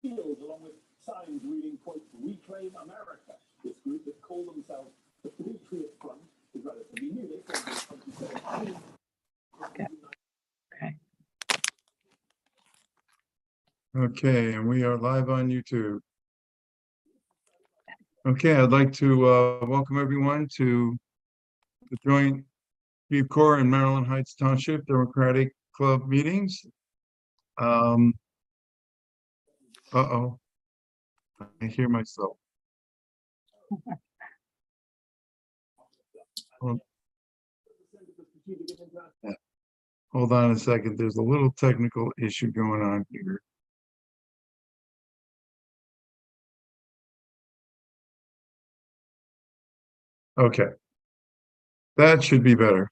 fields, along with signs reading, quote, "Reclaim America." This group that call themselves the Patriot Front is relatively new. They formed in 2017. Okay. Okay, and we are live on YouTube. Okay, I'd like to welcome everyone to the joint Creve Coeur and Maryland Heights Township Democratic Club meetings. Uh-oh, I hear myself. Hold on a second, there's a little technical issue going on here. Okay, that should be better.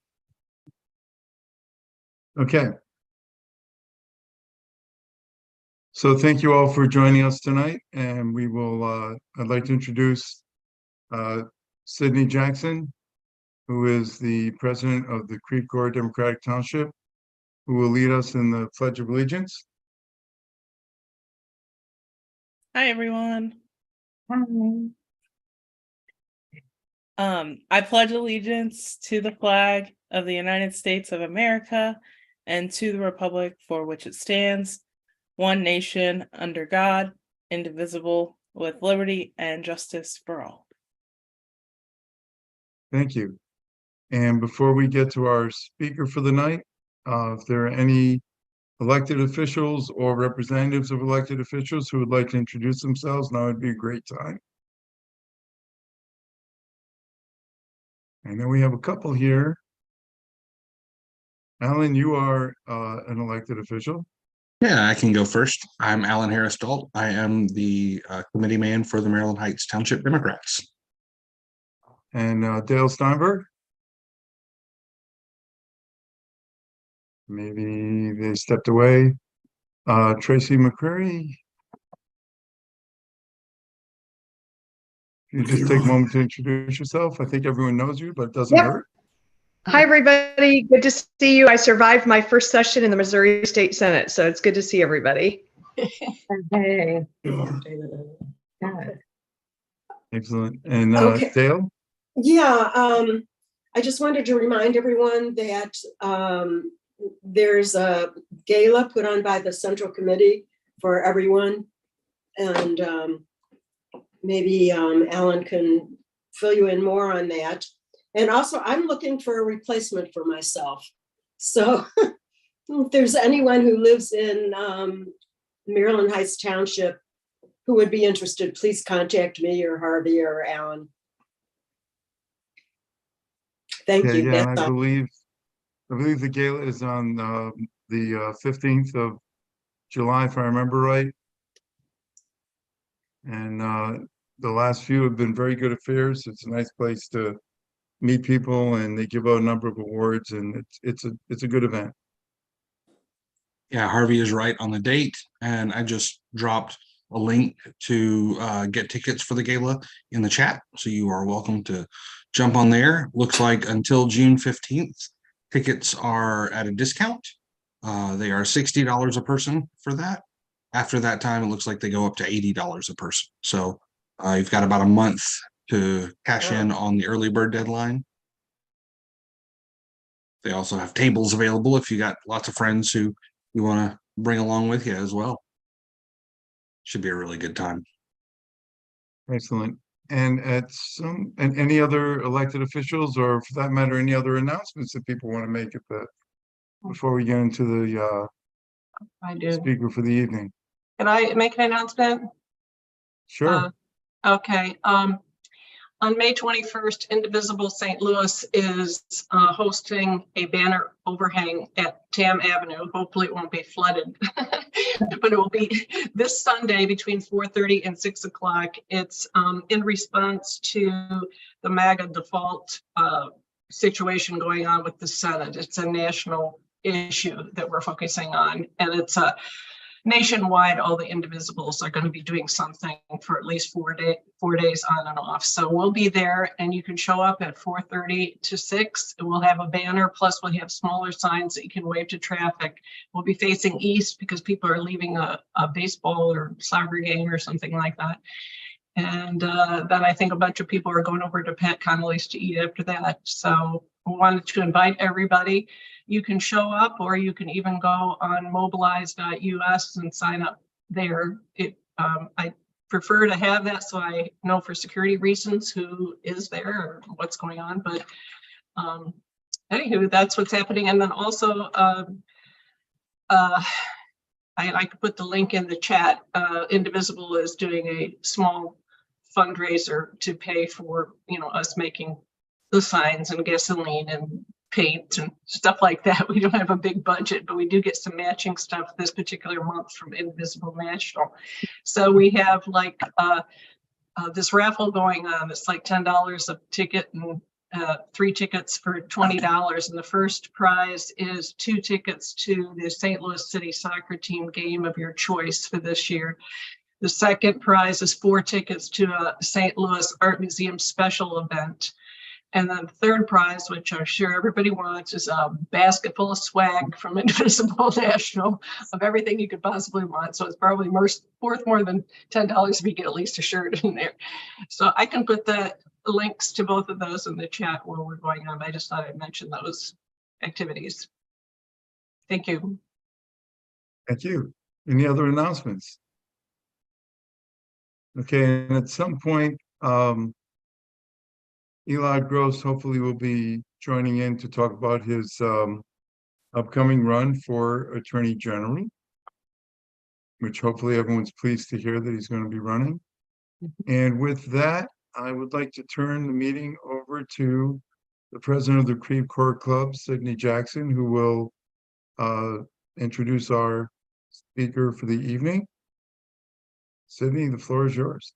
Okay. So thank you all for joining us tonight, and we will, I'd like to introduce Sydney Jackson, who is the president of the Creve Coeur Democratic Township, who will lead us in the Pledge of Allegiance. Hi, everyone. Hi. I pledge allegiance to the flag of the United States of America and to the republic for which it stands, one nation, under God, indivisible, with liberty and justice for all. Thank you. And before we get to our speaker for the night, if there are any elected officials or representatives of elected officials who would like to introduce themselves, now would be a great time. I know we have a couple here. Alan, you are an elected official. Yeah, I can go first. I'm Alan Harris-Dalt. I am the committee man for the Maryland Heights Township Democrats. And Dale Steinberg. Maybe they stepped away. Tracy McCreery. You just take a moment to introduce yourself. I think everyone knows you, but it doesn't hurt. Hi, everybody. Good to see you. I survived my first session in the Missouri State Senate, so it's good to see everybody. Hey. Excellent. And Okay. Dale? Yeah, I just wanted to remind everyone that there's a gala put on by the Central Committee for everyone. And maybe Alan can fill you in more on that. And also, I'm looking for a replacement for myself. So if there's anyone who lives in Maryland Heights Township who would be interested, please contact me or Harvey or Alan. Thank you. Yeah, That's I all. believe the gala is on the 15th of July, if I remember right. And the last few have been very good affairs. It's a nice place to meet people, and they give out a number of awards, and it's a good event. Yeah, Harvey is right on the date, and I just dropped a link to get tickets for the gala in the chat. So you are welcome to jump on there. Looks like until June 15th, tickets are at a discount. They are $60 a person for that. After that time, it looks like they go up to $80 a person. So you've got about a month to cash in on the early bird deadline. They also have tables available if you got lots of friends who you want to bring along with you as well. Should be a really good time. Excellent. And any other elected officials, or for that matter, any other announcements that people want to make at that before we get into the I do. speaker for the evening? Can I make an announcement? Sure. Okay. On May 21st, Indivisible St. Louis is hosting a banner overhang at Tam Avenue. Hopefully it won't be flooded, but it will be this Sunday between 4:30 and 6 o'clock. It's in response to the MAGA default situation going on with the Senate. It's a national issue that we're focusing on, and it's a nationwide, all the indivisibles are going to be doing something for at least 4 days on and off. So we'll be there, and you can show up at 4:30 to 6. And we'll have a banner, plus we'll have smaller signs that you can wave to traffic. We'll be facing east because people are leaving a baseball or soccer game or something like that. And then I think a bunch of people are going over to Pat Connolly's to eat after that. So we wanted to invite everybody. You can show up, or you can even go on mobilize.us and sign up there. I prefer to have that so I know for security reasons who is there or what's going on. But anywho, that's what's happening. And then also, I could put the link in the chat. Indivisible is doing a small fundraiser to pay for, us making the signs and gasoline and paint and stuff like that. We don't have a big budget, but we do get some matching stuff this particular month from Indivisible National. So we have like this raffle going on. It's like $10 a ticket and 3 tickets for $20. And the first prize is 2 tickets to the St. Louis City soccer team game of your choice for this year. The second prize is 4 tickets to a St. Louis Art Museum special event. And then the third prize, which I'm sure everybody wants, is a basket full of swag from Indivisible National of everything you could possibly want. So it's probably worth more than $10 if you get at least a shirt in there. So I can put the links to both of those in the chat while we're going on. I just thought I'd mention those activities. Thank you. Thank you. Any other announcements? Okay, and at some point, Eli Gross hopefully will be joining in to talk about his upcoming run for Attorney General, which hopefully everyone's pleased to hear that he's going to be running. And with that, I would like to turn the meeting over to the president of the Creve Coeur Club, Sydney Jackson, who will introduce our speaker for the evening. Sydney, the floor is yours.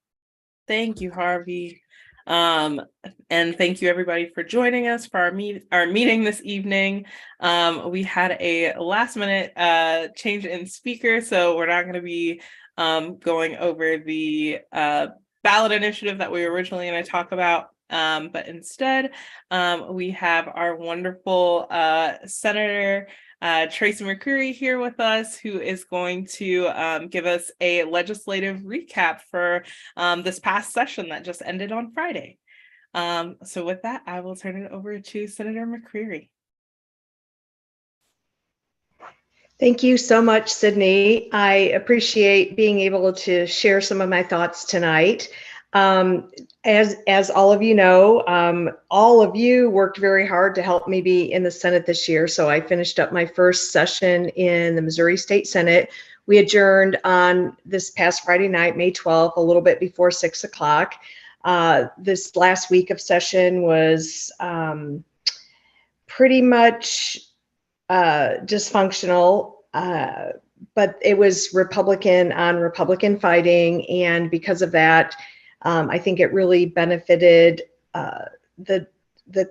Thank you, Harvey. And thank you everybody for joining us for our meeting this evening. We had a last minute change in speaker, so we're not going to be going over the ballot initiative that we were originally going to talk about. But instead, we have our wonderful Senator Tracy McCreery here with us, who is going to give us a legislative recap for this past session that just ended on Friday. So with that, I will turn it over to Senator McCreery. Thank you so much, Sydney. I appreciate being able to share some of my thoughts tonight. As all of you know, all of you worked very hard to help me be in the Senate this year. So I finished up my first session in the Missouri State Senate. We adjourned on this past Friday night, May 12th, a little bit before 6 o'clock. This last week of session was pretty much dysfunctional, but it was Republican on Republican fighting. And because of that, I think it really benefited the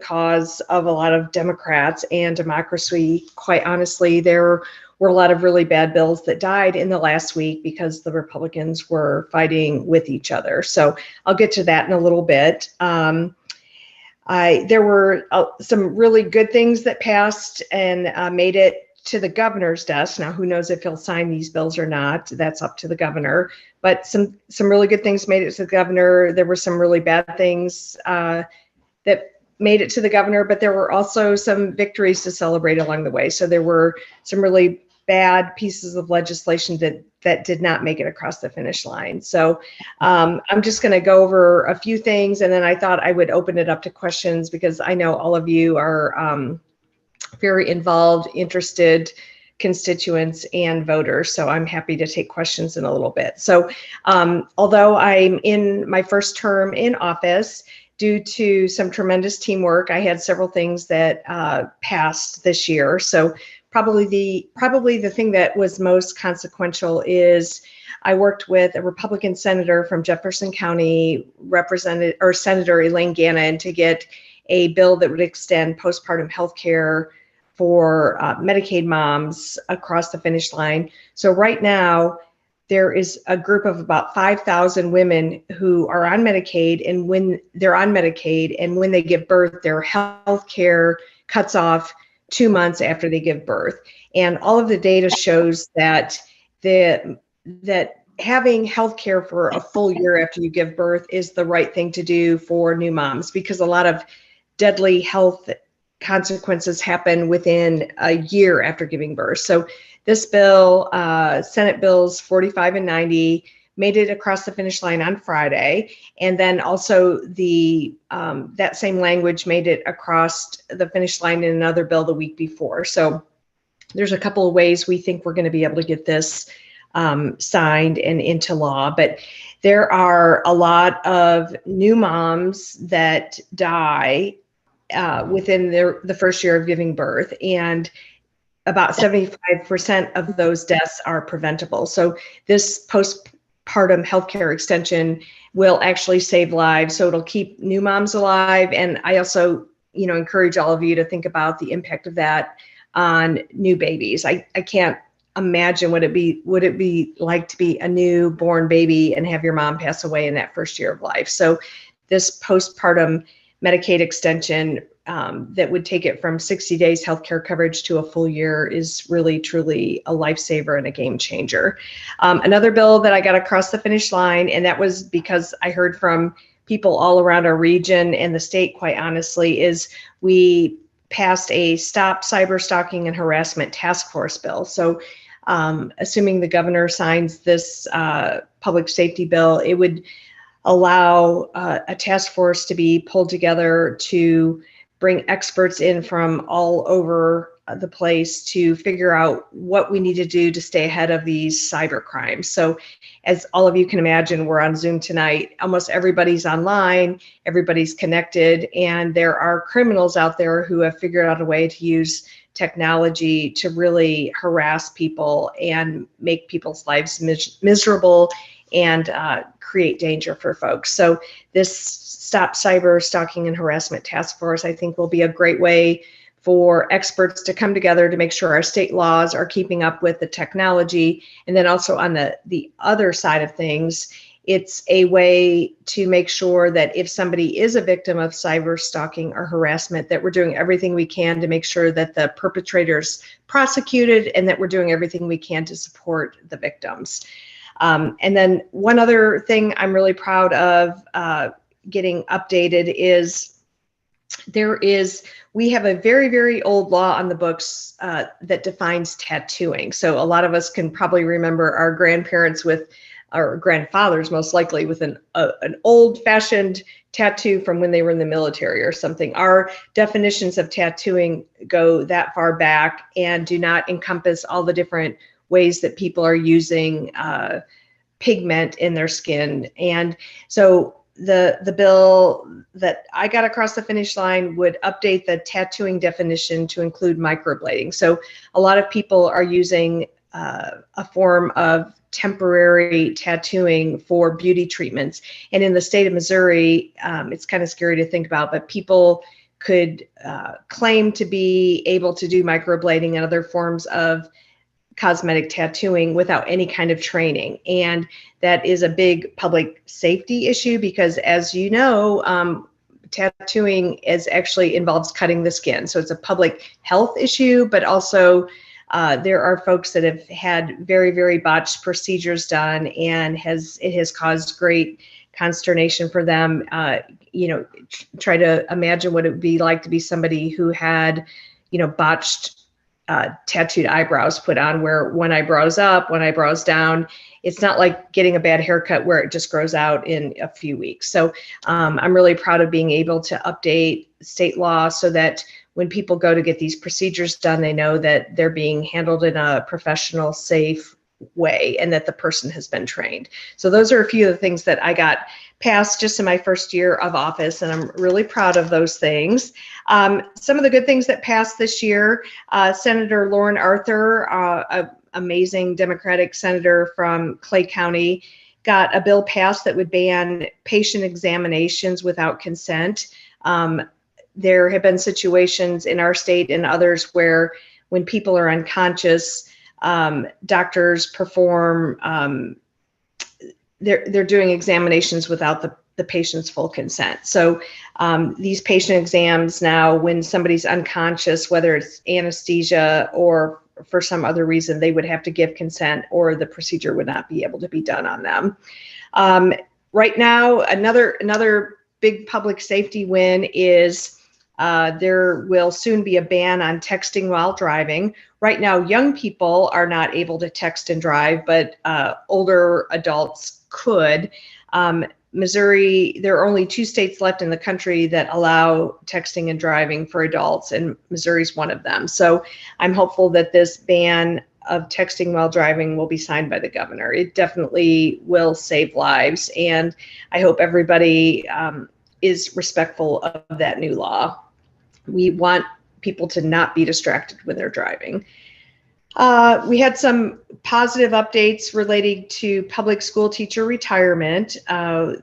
cause of a lot of Democrats and democracy. Quite honestly, there were a lot of really bad bills that died in the last week because the Republicans were fighting with each other. So I'll get to that in a little bit. There were some really good things that passed and made it to the governor's desk. Now, who knows if he'll sign these bills or not? That's up to the governor. But some really good things made it to the governor. There were some really bad things that made it to the governor, but there were also some victories to celebrate along the way. So there were some really bad pieces of legislation that did not make it across the finish line. So I'm just going to go over a few things, and then I thought I would open it up to questions because I know all of you are very involved, interested constituents and voters. So I'm happy to take questions in a little bit. So although I'm in my first term in office, due to some tremendous teamwork, I had several things that passed this year. So probably the thing that was most consequential is I worked with a Republican senator from Jefferson County, Senator Elaine Gannon, to get a bill that would extend postpartum health care for Medicaid moms across the finish line. So right now, there is a group of about 5,000 women who are on Medicaid, and when they're on Medicaid and when they give birth, their health care cuts off 2 months after they give birth. And all of the data shows that having health care for a full year after you give birth is the right thing to do for new moms, because a lot of deadly health consequences happen within a year after giving birth. So this bill, Senate Bills 45 and 90, made it across the finish line on Friday. And then also that same language made it across the finish line in another bill the week before. So there's a couple of ways we think we're going to be able to get this signed and into law. But there are a lot of new moms that die within the first year of giving birth, and about 75% of those deaths are preventable. So this postpartum healthcare extension will actually save lives. So it'll keep new moms alive. And I also, encourage all of you to think about the impact of that on new babies. I can't imagine would it be like to be a newborn baby and have your mom pass away in that first year of life. So this postpartum Medicaid extension that would take it from 60 days healthcare coverage to a full year is really, truly a lifesaver and a game changer. Another bill that I got across the finish line, and that was because I heard from people all around our region and the state, quite honestly, is we passed a Stop Cyber Stalking and Harassment Task Force bill. So assuming the governor signs this public safety bill, it would allow a task force to be pulled together to bring experts in from all over the place to figure out what we need to do to stay ahead of these cyber crimes. So as all of you can imagine, we're on Zoom tonight. Almost everybody's online, everybody's connected, and there are criminals out there who have figured out a way to use technology to really harass people and make people's lives miserable and create danger for folks. So this Stop Cyber Stalking and Harassment Task Force, I think, will be a great way for experts to come together to make sure our state laws are keeping up with the technology. And then also on the other side of things, it's a way to make sure that if somebody is a victim of cyber stalking or harassment, that we're doing everything we can to make sure that the perpetrator's prosecuted and that we're doing everything we can to support the victims. And then one other thing I'm really proud of getting updated is we have a very, very old law on the books that defines tattooing. So a lot of us can probably remember our grandparents our grandfathers most likely with an old-fashioned tattoo from when they were in the military or something. Our definitions of tattooing go that far back and do not encompass all the different ways that people are using pigment in their skin. And so the bill that I got across the finish line would update the tattooing definition to include microblading. So a lot of people are using a form of temporary tattooing for beauty treatments. And in the state of Missouri, it's kind of scary to think about, but people could claim to be able to do microblading and other forms of cosmetic tattooing without any kind of training. And that is a big public safety issue because, as you know, tattooing actually involves cutting the skin. So it's a public health issue, but also there are folks that have had very, very botched procedures done, and it has caused great consternation for them. Try to imagine what it would be like to be somebody who had, botched tattooed eyebrows put on, where one eyebrow's up, one eyebrow's down. It's not like getting a bad haircut where it just grows out in a few weeks. So I'm really proud of being able to update state law so that when people go to get these procedures done, they know that they're being handled in a professional, safe way and that the person has been trained. So those are a few of the things that I got passed just in my first year of office, and I'm really proud of those things. Some of the good things that passed this year, Senator Lauren Arthur, an amazing Democratic senator from Clay County, got a bill passed that would ban patient examinations without consent. there have been situations in our state and others where when people are unconscious, doctors perform, they're doing examinations without the patient's full consent. So these patient exams now, when somebody's unconscious, whether it's anesthesia or for some other reason, they would have to give consent or the procedure would not be able to be done on them. Right now, another big public safety win is there will soon be a ban on texting while driving. Right now, young people are not able to text and drive, but older adults could. Missouri, there are only 2 states left in the country that allow texting and driving for adults, and Missouri's one of them. So I'm hopeful that this ban of texting while driving will be signed by the governor. It definitely will save lives, and I hope everybody is respectful of that new law. We want people to not be distracted when they're driving. We had some positive updates relating to public school teacher retirement. A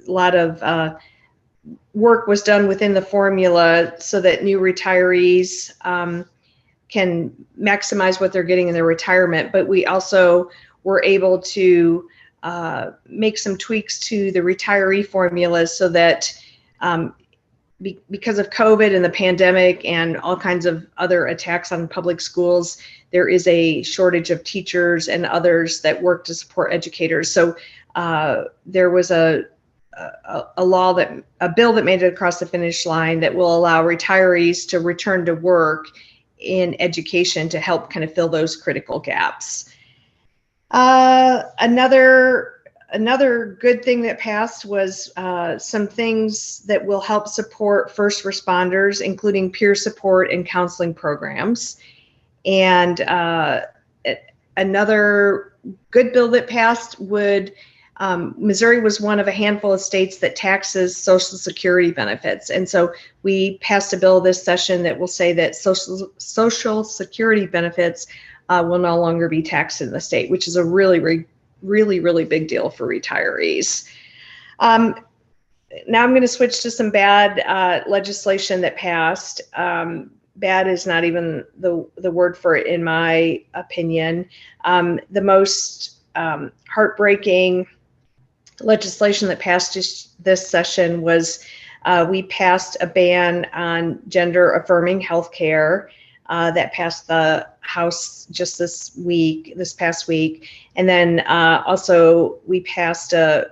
lot of work was done within the formula so that new retirees can maximize what they're getting in their retirement, but we also were able to make some tweaks to the retiree formulas so that because of COVID and the pandemic and all kinds of other attacks on public schools, there is a shortage of teachers and others that work to support educators. So there was a bill that made it across the finish line that will allow retirees to return to work in education to help kind of fill those critical gaps. Another good thing that passed was some things that will help support first responders, including peer support and counseling programs. And another good bill that passed would, Missouri was one of a handful of states that taxes Social Security benefits. And so we passed a bill this session that will say that Social Security benefits will no longer be taxed in the state, which is a really big deal for retirees. Now I'm going to switch to some bad legislation that passed. Bad is not even the word for it, in my opinion. The most heartbreaking legislation that passed this session was we passed a ban on gender affirming healthcare that passed the House just this past week. And then also we passed a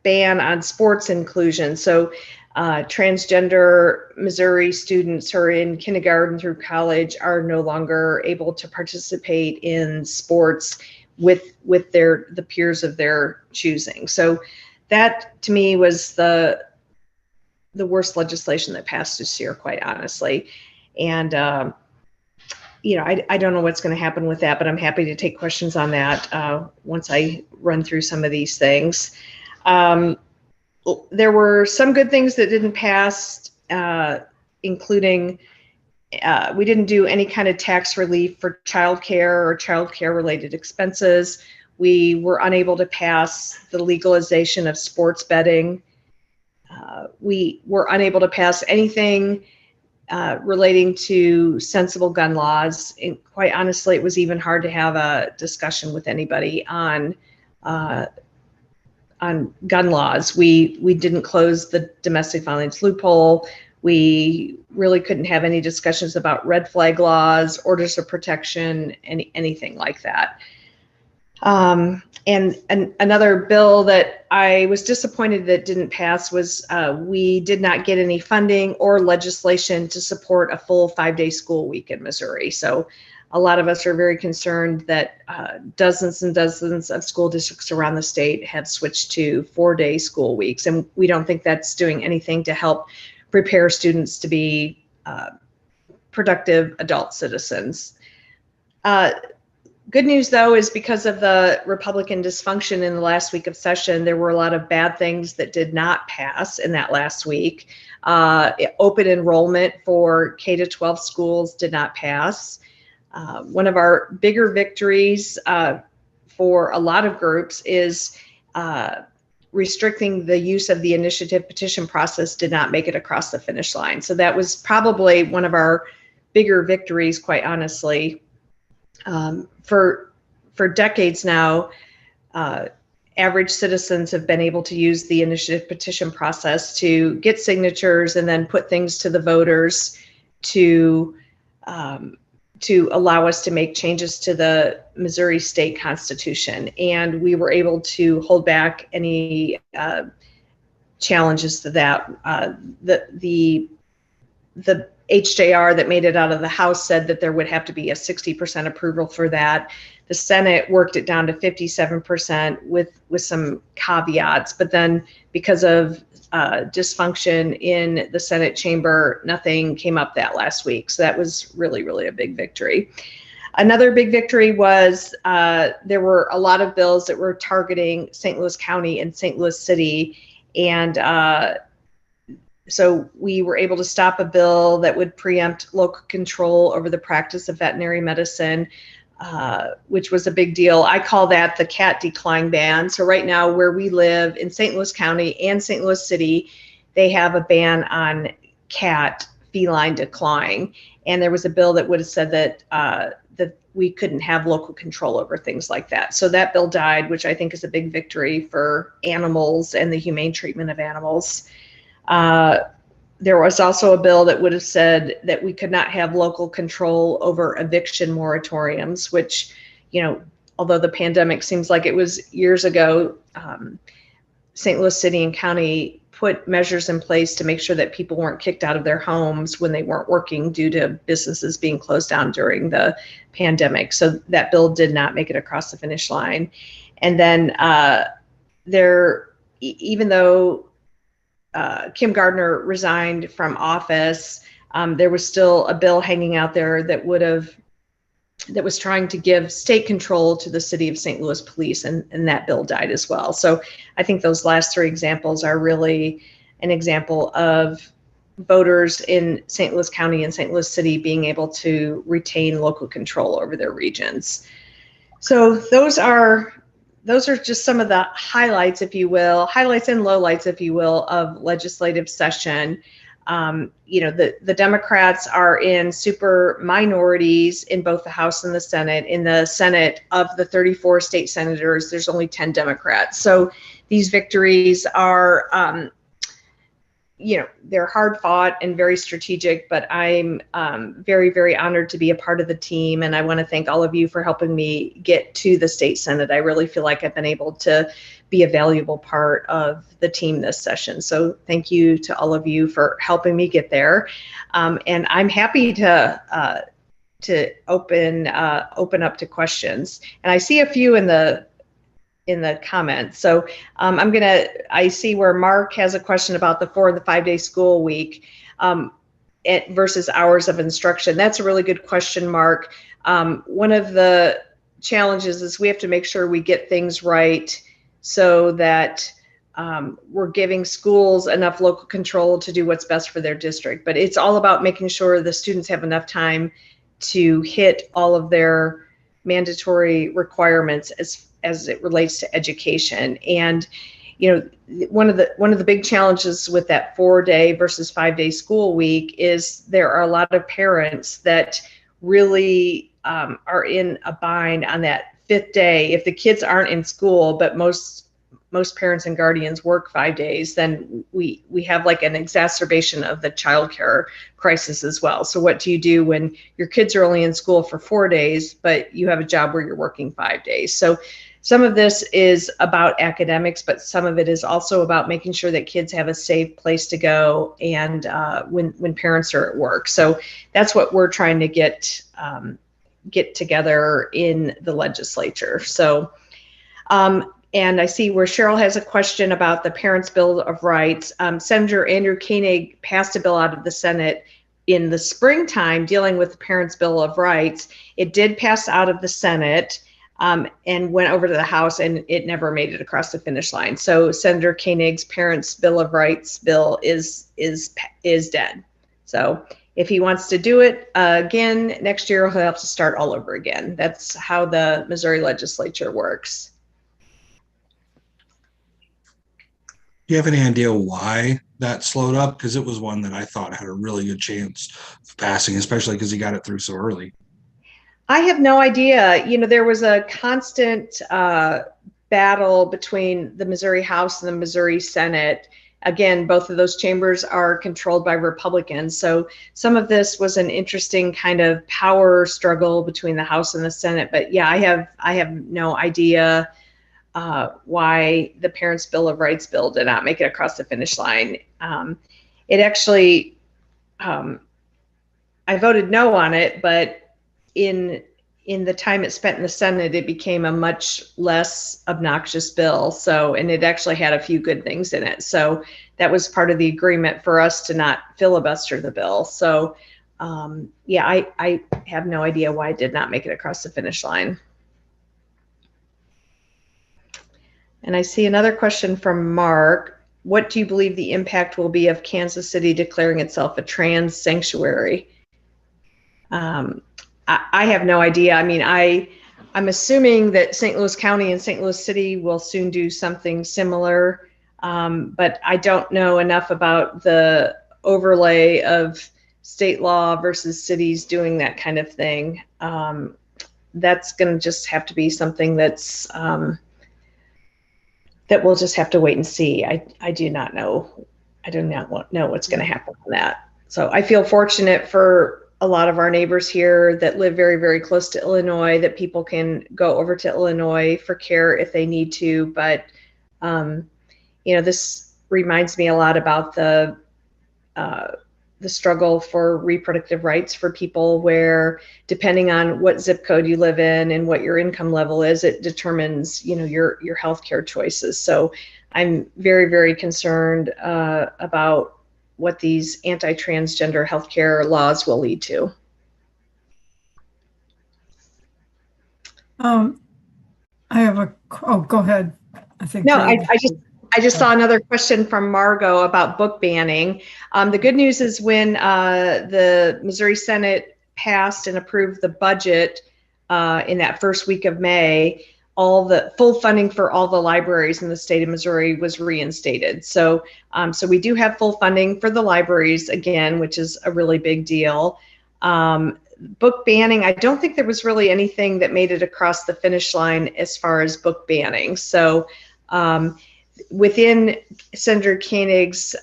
ban on sports inclusion. So transgender Missouri students who are in kindergarten through college are no longer able to participate in sports with the peers of their choosing. So that to me was the worst legislation that passed this year, quite honestly. And I don't know what's going to happen with that, but I'm happy to take questions on that once I run through some of these things. There were some good things that didn't pass, including we didn't do any kind of tax relief for childcare or childcare related expenses. We were unable to pass the legalization of sports betting. We were unable to pass anything relating to sensible gun laws. And quite honestly, it was even hard to have a discussion with anybody on gun laws. We didn't close the domestic violence loophole. We really couldn't have any discussions about red flag laws, orders of protection, anything like that. And another bill that I was disappointed that didn't pass was we did not get any funding or legislation to support a full 5-day school week in Missouri. So a lot of us are very concerned that dozens and dozens of school districts around the state have switched to 4-day school weeks. And we don't think that's doing anything to help prepare students to be productive adult citizens. Good news, though, is because of the Republican dysfunction in the last week of session, there were a lot of bad things that did not pass in that last week. Open enrollment for K-12 schools did not pass. One of our bigger victories for a lot of groups is restricting the use of the initiative petition process did not make it across the finish line. So that was probably one of our bigger victories, quite honestly. For decades now, average citizens have been able to use the initiative petition process to get signatures and then put things to the voters to allow us to make changes to the Missouri state constitution. And we were able to hold back any challenges to that. The HJR that made it out of the House said that there would have to be a 60% approval for that. The Senate worked it down to 57% with some caveats, but then because of dysfunction in the Senate chamber, nothing came up that last week. So that was really, really a big victory. Another big victory was there were a lot of bills that were targeting St. Louis County and St. Louis City. And so we were able to stop a bill that would preempt local control over the practice of veterinary medicine, which was a big deal. I call that the cat decline ban. So right now where we live in St. Louis County and St. Louis City, they have a ban on cat feline decline. And there was a bill that would have said that that we couldn't have local control over things like that. So that bill died, which I think is a big victory for animals and the humane treatment of animals. There was also a bill that would have said that we could not have local control over eviction moratoriums, which, you know, although the pandemic seems like it was years ago, St. Louis City and County put measures in place to make sure that people weren't kicked out of their homes when they weren't working due to businesses being closed down during the pandemic. So that bill did not make it across the finish line. And then even though Kim Gardner resigned from office, there was still a bill hanging out there that was trying to give state control to the city of St. Louis police, and that bill died as well. So I think those last three examples are really an example of voters in St. Louis County and St. Louis City being able to retain local control over their regions. So those are just some of the highlights, if you will, highlights and lowlights, if you will, of legislative session. You know, the Democrats are in super minorities in both the House and the Senate. In the Senate, of the 34 state senators, there's only 10 Democrats. So these victories are, you know, they're hard fought and very strategic, but I'm very, very honored to be a part of the team. And I want to thank all of you for helping me get to the state Senate. I really feel like I've been able to be a valuable part of the team this session. So thank you to all of you for helping me get there. And I'm happy to open up to questions. And I see a few in the comments. So I see where Mark has a question about the 4 and the 5 day school week versus hours of instruction. That's a really good question, Mark. One of the challenges is we have to make sure we get things right so that we're giving schools enough local control to do what's best for their district. But it's all about making sure the students have enough time to hit all of their mandatory requirements as it relates to education. And you know, one of the big challenges with that 4 day versus 5 day school week is there are a lot of parents that really are in a bind on that 5th day. If the kids aren't in school, but most parents and guardians work 5 days, then we have like an exacerbation of the childcare crisis as well. So what do you do when your kids are only in school for 4 days, but you have a job where you're working 5 days? So some of this is about academics, but some of it is also about making sure that kids have a safe place to go and when parents are at work. So that's what we're trying to get together in the legislature. So, and I see where Cheryl has a question about the Parents' Bill of Rights. Senator Andrew Koenig passed a bill out of the Senate in the springtime dealing with the Parents' Bill of Rights. It did pass out of the Senate and went over to the House, and it never made it across the finish line. So Senator Koenig's Parents' Bill of Rights bill is dead. So if he wants to do it again next year, he'll have to start all over again. That's how the Missouri legislature works. you have any idea why that slowed up? Because it was one that I thought had a really good chance of passing, especially because he got it through so early. I have no idea. You know, there was a constant battle between the Missouri House and the Missouri Senate. Again, both of those chambers are controlled by Republicans. So some of this was an interesting kind of power struggle between the House and the Senate. But yeah, I have no idea why the Parents' Bill of Rights bill did not make it across the finish line. It actually, I voted no on it, but in the time it spent in the Senate, it became a much less obnoxious bill. So, and it actually had a few good things in it. So that was part of the agreement for us to not filibuster the bill. So, yeah, I have no idea why it did not make it across the finish line. And I see another question from Mark. What do you believe the impact will be of Kansas City declaring itself a trans sanctuary? I have no idea. I mean, I'm assuming that St. Louis County and St. Louis City will soon do something similar, but I don't know enough about the overlay of state law versus cities doing that kind of thing. That's going to just have to be something that's that we'll just have to wait and see. I do not know. I do not know what's going to happen on that. So I feel fortunate for a lot of our neighbors here that live very, very close to Illinois, that people can go over to Illinois for care if they need to. But, you know, this reminds me a lot about the struggle for reproductive rights for people, where depending on what zip code you live in and what your income level is, it determines, you know, your healthcare choices. So I'm very, very concerned about what these anti-transgender healthcare laws will lead to. I have a, oh, go ahead. I think. No, I just saw another question from Margot about book banning. The good news is when the Missouri Senate passed and approved the budget in that first week of May, all the full funding for all the libraries in the state of Missouri was reinstated. So, so we do have full funding for the libraries again, which is a really big deal. Book banning, I don't think there was really anything that made it across the finish line as far as book banning. So within Senator Koenig's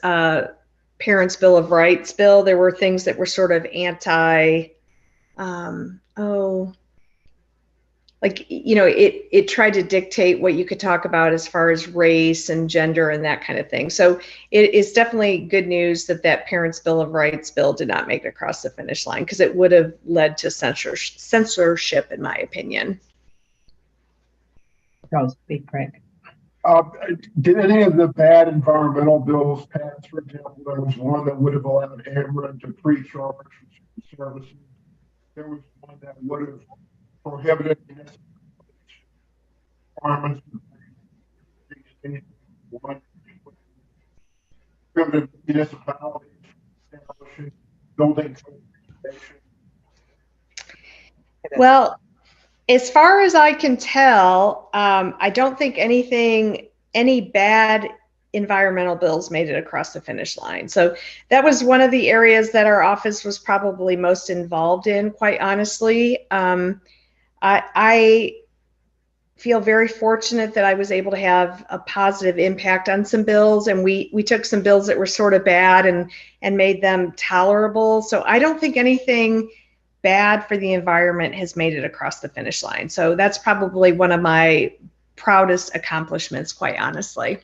Parents' Bill of Rights bill, there were things that were sort of anti, like, you know, it tried to dictate what you could talk about as far as race and gender and that kind of thing. So it is definitely good news that that Parents' Bill of Rights bill did not make it across the finish line, because it would have led to censorship, in my opinion. Speak, Craig. Did any of the bad environmental bills pass? For example, there was one that would have allowed Ameren to pre-charge services. There was one that would have prohibited requirements. One prohibited municipalities establishing building. Well, as far as I can tell, I don't think any bad environmental bills made it across the finish line. So that was one of the areas that our office was probably most involved in, quite honestly. I feel very fortunate that I was able to have a positive impact on some bills, and we took some bills that were sort of bad and made them tolerable. So I don't think anything bad for the environment has made it across the finish line. So that's probably one of my proudest accomplishments, quite honestly.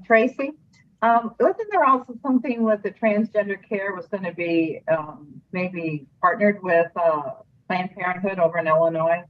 Tracy, wasn't there also something with the transgender care was going to be maybe partnered with Planned Parenthood over in Illinois?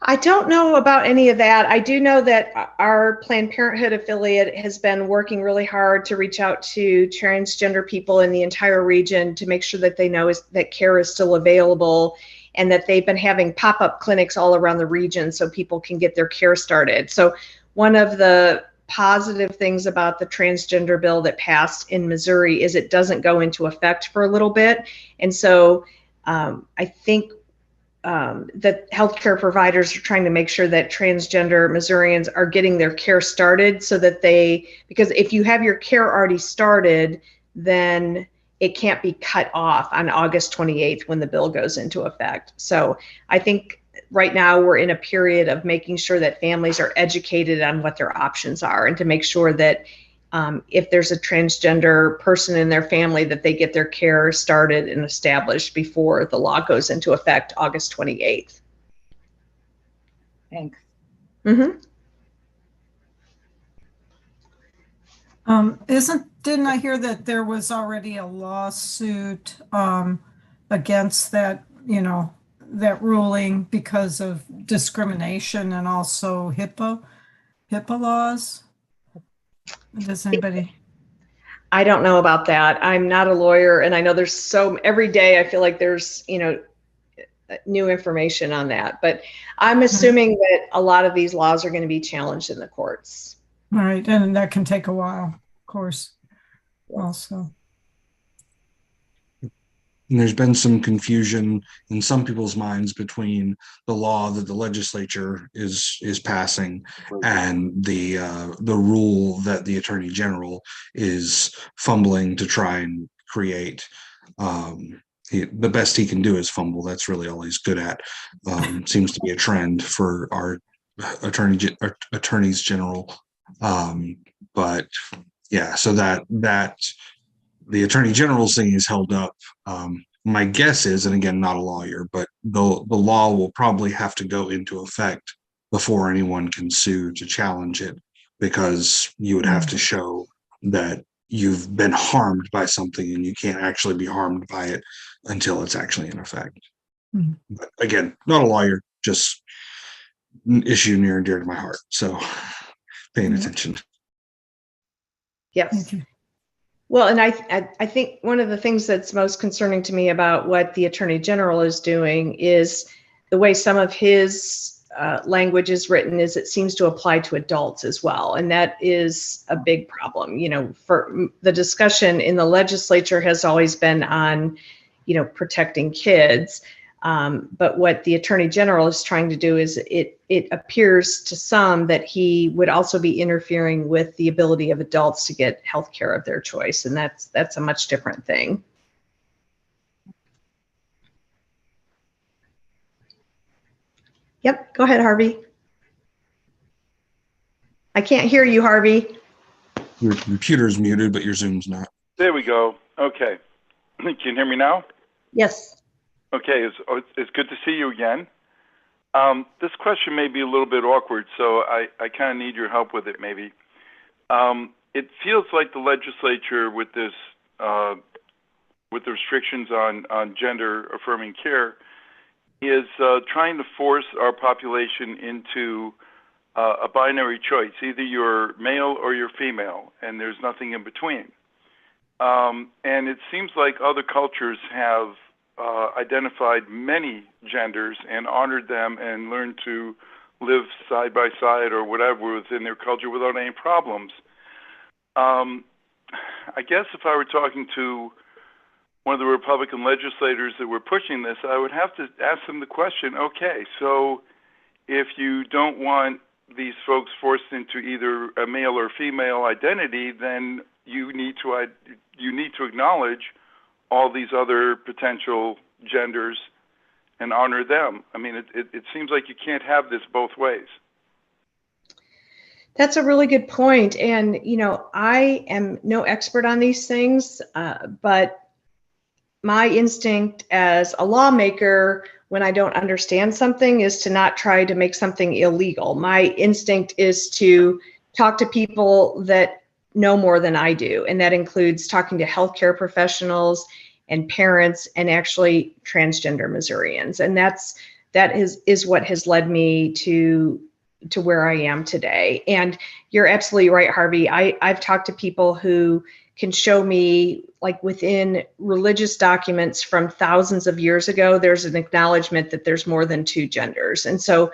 I don't know about any of that. I do know that our Planned Parenthood affiliate has been working really hard to reach out to transgender people in the entire region to make sure that they know that care is still available, and that they've been having pop-up clinics all around the region so people can get their care started. So one of the positive things about the transgender bill that passed in Missouri is it doesn't go into effect for a little bit. And so I think that healthcare providers are trying to make sure that transgender Missourians are getting their care started so that because if you have your care already started, then it can't be cut off on August 28th when the bill goes into effect. So I think right now we're in a period of making sure that families are educated on what their options are, and to make sure that if there's a transgender person in their family, that they get their care started and established before the law goes into effect August 28th. Thanks. Mm-hmm. Didn't I hear that there was already a lawsuit against that, that ruling because of discrimination and also HIPAA laws? Does anybody? I don't know about that. I'm not a lawyer, and I know there's every day I feel like there's, new information on that, but I'm assuming that a lot of these laws are going to be challenged in the courts. Right, and that can take a while, of course, also. And there's been some confusion in some people's minds between the law that the legislature is passing and the rule that the attorney general is fumbling to try and create. The best he can do is fumble. That's really all he's good at. Seems to be a trend for our attorneys general. But yeah, so that the attorney general's thing is held up. My guess is, and again, not a lawyer, but the law will probably have to go into effect before anyone can sue to challenge it, because you would have to show that you've been harmed by something, and you can't actually be harmed by it until it's actually in effect. But again, not a lawyer, just an issue near and dear to my heart. So paying attention. Yes. Well, and I think one of the things that's most concerning to me about what the Attorney General is doing is the way some of his language is written is it seems to apply to adults as well. And that is a big problem. For the discussion in the legislature has always been on, protecting kids. But what the Attorney General is trying to do is it appears to some that he would also be interfering with the ability of adults to get health care of their choice. And that's a much different thing. Yep, go ahead, Harvey. I can't hear you, Harvey. Your computer's muted, but your Zoom's not. There we go. Okay. Can you hear me now? Yes. Okay, it's good to see you again. This question may be a little bit awkward, so I kind of need your help with it maybe. It feels like the legislature with the restrictions on gender affirming care is trying to force our population into a binary choice. Either you're male or you're female, and there's nothing in between. And it seems like other cultures have identified many genders and honored them and learned to live side by side or whatever within their culture without any problems. I guess if I were talking to one of the Republican legislators that were pushing this, I would have to ask them the question, okay, so if you don't want these folks forced into either a male or female identity, then you need to acknowledge all these other potential genders and honor them. I mean, it seems like you can't have this both ways. That's a really good point. And, I am no expert on these things, but my instinct as a lawmaker when I don't understand something is to not try to make something illegal. My instinct is to talk to people that know more than I do. And that includes talking to healthcare professionals and parents and actually transgender Missourians. And that is what has led me to where I am today. And you're absolutely right, Harvey. I've talked to people who can show me, like within religious documents from thousands of years ago, there's an acknowledgement that there's more than two genders. And so,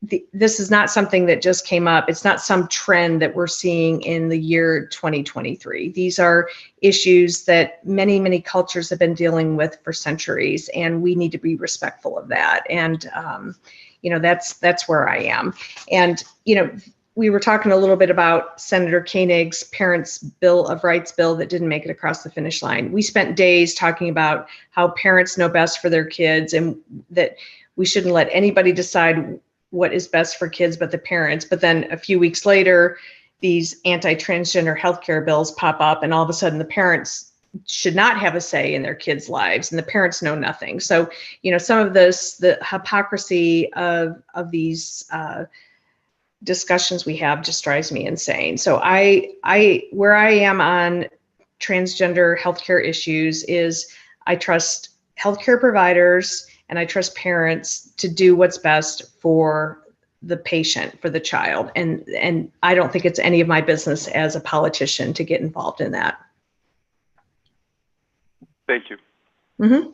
this is not something that just came up. It's not some trend that we're seeing in the year 2023. These are issues that many, many cultures have been dealing with for centuries, and we need to be respectful of that. And, that's where I am. And, we were talking a little bit about Senator Koenig's Parents' Bill of Rights bill that didn't make it across the finish line. We spent days talking about how parents know best for their kids and that we shouldn't let anybody decide what is best for kids but the parents. But then a few weeks later, these anti-transgender healthcare bills pop up, and all of a sudden the parents should not have a say in their kids' lives, and the parents know nothing. So, some of this, the hypocrisy of these discussions we have just drives me insane. So where I am on transgender healthcare issues is I trust healthcare providers and I trust parents to do what's best for the patient, for the child. And I don't think it's any of my business as a politician to get involved in that. Thank you. Mm-hmm.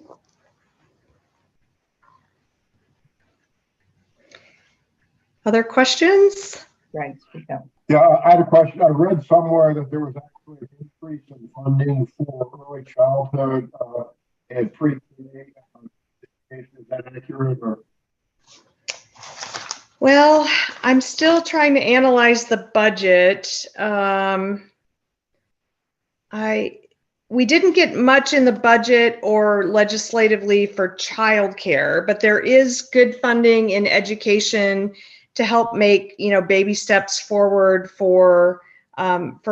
Other questions? Right, speak up. Yeah, I had a question. I read somewhere that there was actually an increase in funding for early childhood and pre-K education. Is that accurate? Or? Well, I'm still trying to analyze the budget. We didn't get much in the budget or legislatively for childcare, but there is good funding in education to help make, baby steps forward for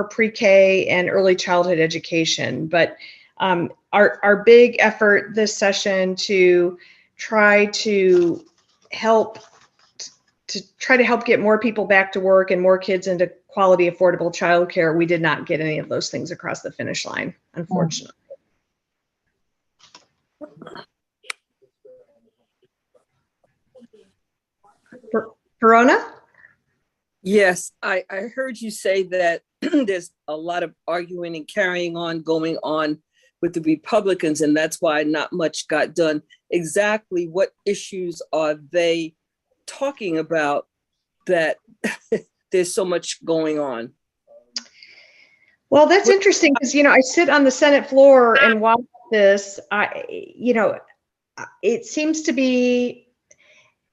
pre-K and early childhood education. But our big effort this session to try to help get more people back to work and more kids into quality, affordable childcare, we did not get any of those things across the finish line, unfortunately. Verona? Yes, I heard you say that there's a lot of arguing and carrying on going on with the Republicans, and that's why not much got done. Exactly what issues are they talking about that there's so much going on? Well, that's interesting because, I sit on the Senate floor and watch this. It seems to be,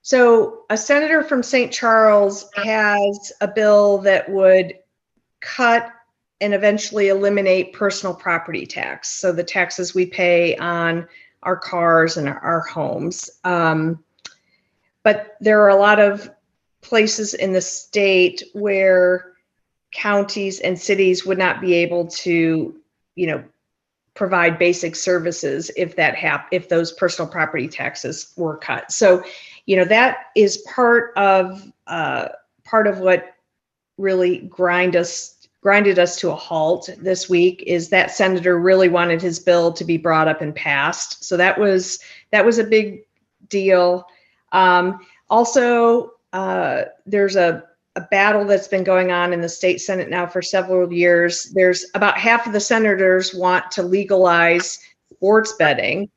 so a senator from St. Charles has a bill that would cut and eventually eliminate personal property tax. So the taxes we pay on our cars and our homes. But there are a lot of places in the state where counties and cities would not be able to, provide basic services if those personal property taxes were cut. So, that is part of what really grinded us to a halt this week, is that senator really wanted his bill to be brought up and passed. So that was a big deal. Also, there's a battle that's been going on in the state Senate now for several years. There's about half of the senators want to legalize sports betting,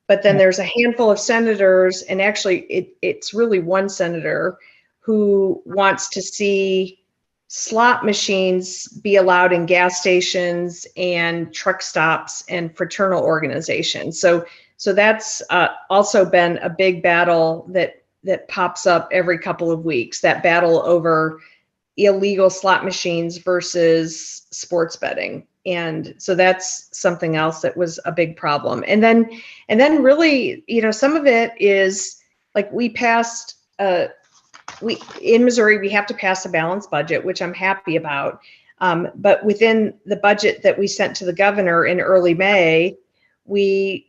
but then there's a handful of senators, and actually it's really one senator who wants to see slot machines be allowed in gas stations and truck stops and fraternal organizations. So that's also been a big battle that pops up every couple of weeks, that battle over illegal slot machines versus sports betting. And so that's something else that was a big problem. And then really, some of it is like we passed, in Missouri, we have to pass a balanced budget, which I'm happy about. But within the budget that we sent to the governor in early May, we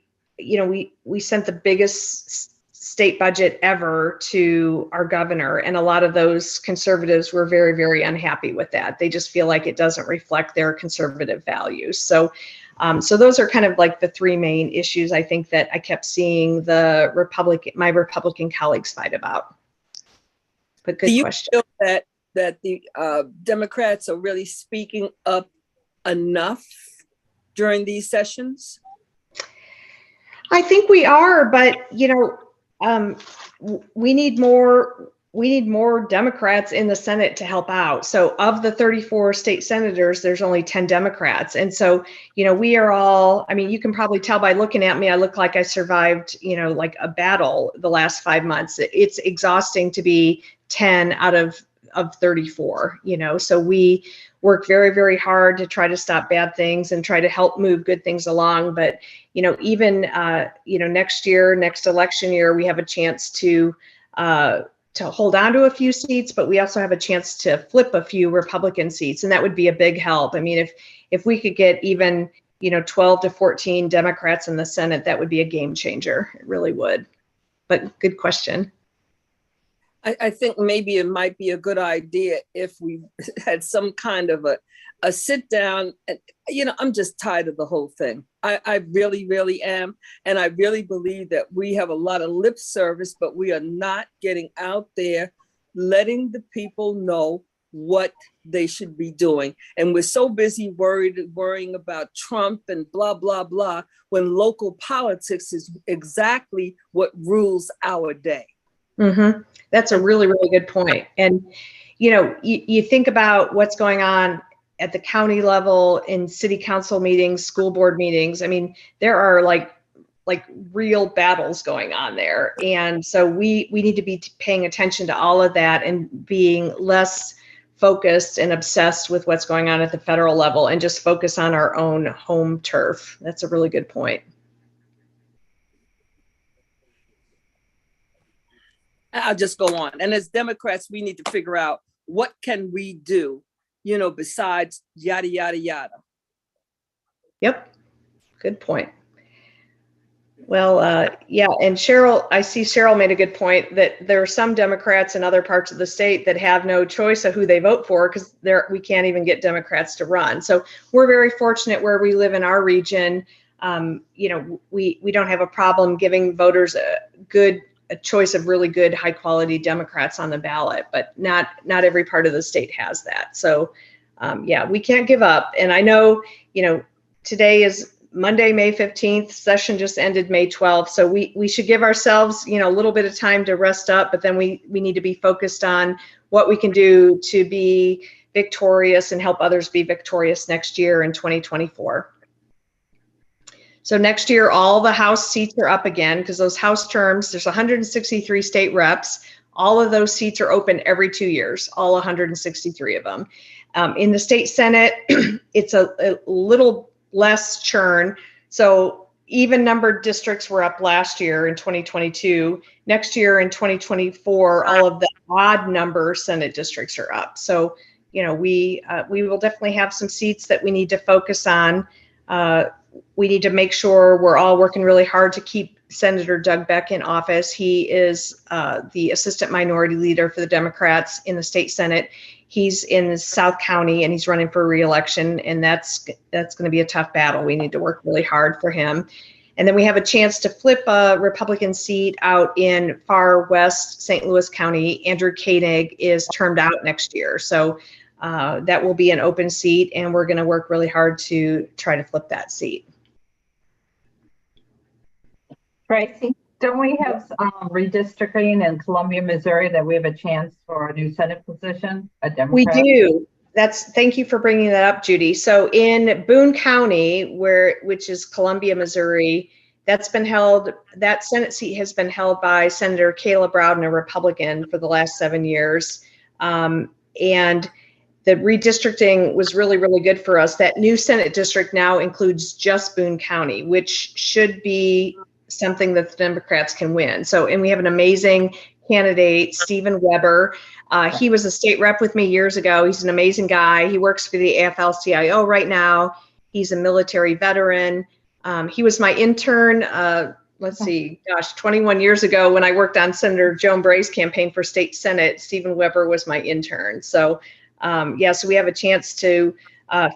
sent the biggest state budget ever to our governor. And a lot of those conservatives were very, very unhappy with that. They just feel like it doesn't reflect their conservative values. So those are kind of like the three main issues I think that I kept seeing my Republican colleagues fight about. But good question. Do you feel that the Democrats are really speaking up enough during these sessions? I think we are, but we need more we need more Democrats in the Senate to help out. So of the 34 state senators, there's only 10 Democrats. And so, we are all, I mean, you can probably tell by looking at me, I look like I survived, like a battle the last 5 months. It's exhausting to be 10 out of 34, so we work very, very hard to try to stop bad things and try to help move good things along. But, even, next year, next election year, we have a chance to hold on to a few seats, but we also have a chance to flip a few Republican seats. And that would be a big help. I mean, if we could get even, 12 to 14 Democrats in the Senate, that would be a game changer. It really would. But good question. I think maybe it might be a good idea if we had some kind of a sit down. And, I'm just tired of the whole thing. I really, really am. And I really believe that we have a lot of lip service, but we are not getting out there, letting the people know what they should be doing. And we're so busy worrying about Trump and blah, blah, blah, when local politics is exactly what rules our day. Mm-hmm. That's a really, really good point. And, you think about what's going on at the county level in city council meetings, school board meetings. I mean, there are like real battles going on there. And so we need to be paying attention to all of that and being less focused and obsessed with what's going on at the federal level and just focus on our own home turf. That's a really good point. I'll just go on. And as Democrats, we need to figure out what can we do, besides yada, yada, yada. Yep. Good point. Well, yeah. And I see Cheryl made a good point that there are some Democrats in other parts of the state that have no choice of who they vote for because we can't even get Democrats to run. So we're very fortunate where we live in our region. We don't have a problem giving voters a choice of really good, high quality Democrats on the ballot, but not every part of the state has that. So yeah, we can't give up. And I know, today is Monday, May 15th, session just ended May 12th. So we should give ourselves, a little bit of time to rest up, but then we need to be focused on what we can do to be victorious and help others be victorious next year in 2024. So next year, all the House seats are up again because those House terms, there's 163 state reps. All of those seats are open every 2 years, all 163 of them. In the state Senate, it's a little less churn. So even numbered districts were up last year in 2022. Next year in 2024, all of the odd number Senate districts are up. So, we will definitely have some seats that we need to focus on. We need to make sure we're all working really hard to keep Senator Doug Beck in office. He is the assistant minority leader for the Democrats in the state Senate. He's in South County and he's running for re-election, and that's going to be a tough battle. We need to work really hard for him. And then we have a chance to flip a Republican seat out in far west St. Louis County. Andrew Koenig is termed out next year. So that will be an open seat, and we're going to work really hard to try to flip that seat. Tracy, don't we have redistricting in Columbia, Missouri, that we have a chance for a new Senate position, a Democrat? We do. Thank you for bringing that up, Judy. So in Boone County, which is Columbia, Missouri, that Senate seat has been held by Senator Caleb Rowden, a Republican, for the last 7 years. And the redistricting was really, really good for us. That new Senate district now includes just Boone County, which should be something that the Democrats can win. So, and we have an amazing candidate, Stephen Weber. He was a state rep with me years ago. He's an amazing guy. He works for the AFL-CIO right now. He's a military veteran. He was my intern, 21 years ago when I worked on Senator Joan Bray's campaign for state Senate. Stephen Weber was my intern. So, so we have a chance to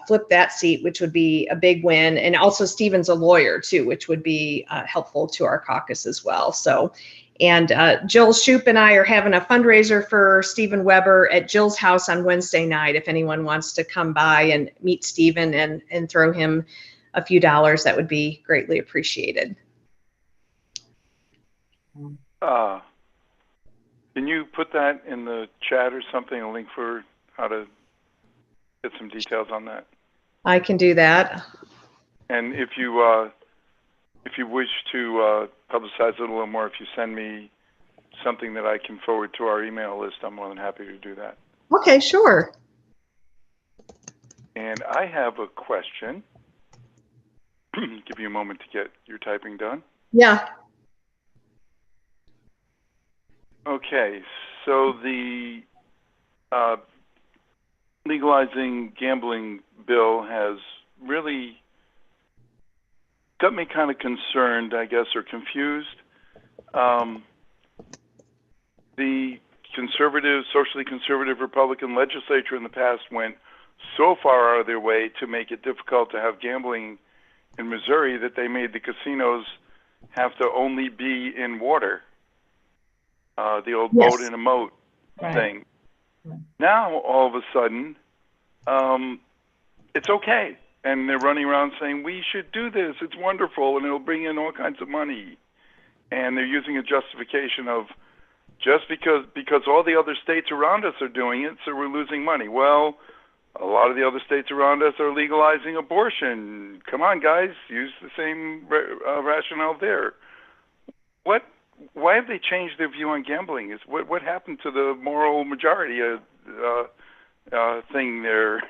flip that seat, which would be a big win. And also Stephen's a lawyer too, which would be helpful to our caucus as well. So, and Jill Shoup and I are having a fundraiser for Stephen Weber at Jill's house on Wednesday night. If anyone wants to come by and meet Stephen and throw him a few dollars, that would be greatly appreciated. Can you put that in the chat or something, a link for how to get some details on that? I can do that. And if you wish to publicize it a little more, if you send me something that I can forward to our email list, I'm more than happy to do that. Okay, sure. And I have a question. Give you a moment to get your typing done. Yeah. Okay, so the legalizing gambling bill has really got me kind of concerned, I guess, or confused. The conservative, socially conservative Republican legislature in the past went so far out of their way to make it difficult to have gambling in Missouri that they made the casinos have to only be in water. The old boat in a moat thing. Now, all of a sudden, it's okay. And they're running around saying, we should do this. It's wonderful, and it'll bring in all kinds of money. And they're using a justification of just because all the other states around us are doing it, so we're losing money. Well, a lot of the other states around us are legalizing abortion. Come on, guys, use the same rationale there. Why have they changed their view on gambling? What happened to the moral majority thing there?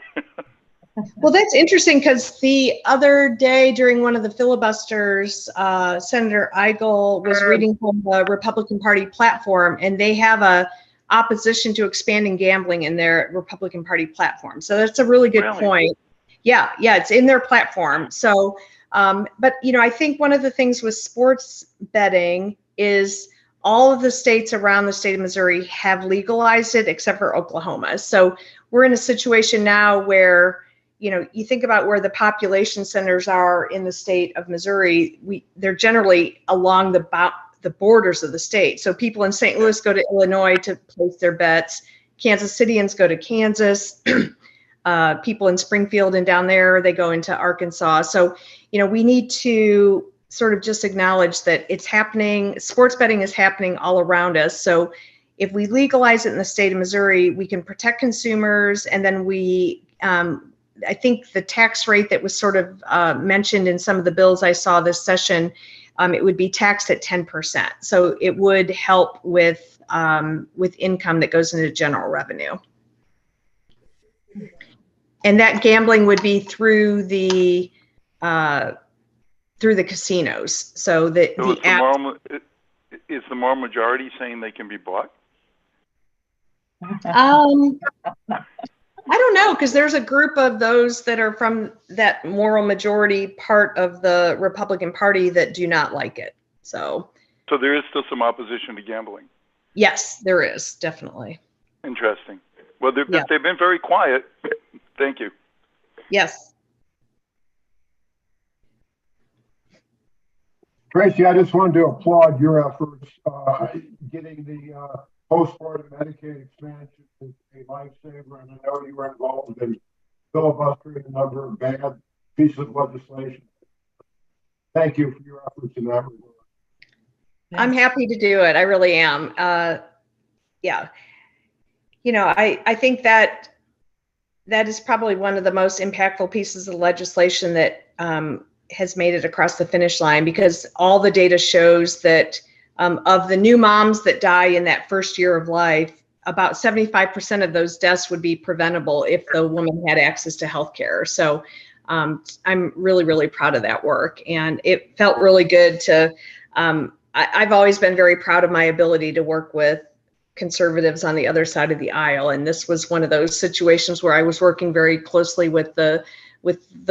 Well, that's interesting because the other day during one of the filibusters, Senator Eigel was reading from the Republican Party platform, and they have a opposition to expanding gambling in their Republican Party platform. So that's a really good point. Yeah, it's in their platform. So, but I think one of the things with sports betting is all of the states around the state of Missouri have legalized it except for Oklahoma. So we're in a situation now where you think about where the population centers are in the state of Missouri, they're generally along the borders of the state. So people in St. Louis go to Illinois to place their bets. Kansas Cityans go to Kansas. People in Springfield and down there, they go into Arkansas. So, we need to sort of just acknowledge that it's happening. Sports betting is happening all around us. So if we legalize it in the state of Missouri, we can protect consumers, and then I think the tax rate that was sort of mentioned in some of the bills I saw this session, it would be taxed at 10%. So it would help with income that goes into general revenue. And that gambling would be through the casinos. So is the moral majority saying they can be bought? I don't know, because there's a group of those that are from that moral majority part of the Republican Party that do not like it. So there is still some opposition to gambling. Yes, there is, definitely. Interesting. Well, they've been very quiet. Thank you. Yes. Tracy, I just wanted to applaud your efforts. Getting the postpartum Medicaid expansion is a lifesaver, and I know you were involved in filibustering a number of bad pieces of legislation. Thank you for your efforts in that regard. I'm happy to do it. I really am. I think that is probably one of the most impactful pieces of legislation that has made it across the finish line, because all the data shows that of the new moms that die in that first year of life, about 75% of those deaths would be preventable if the woman had access to health care. So I'm really, really proud of that work. And it felt really good to, I've always been very proud of my ability to work with conservatives on the other side of the aisle. And this was one of those situations where I was working very closely with the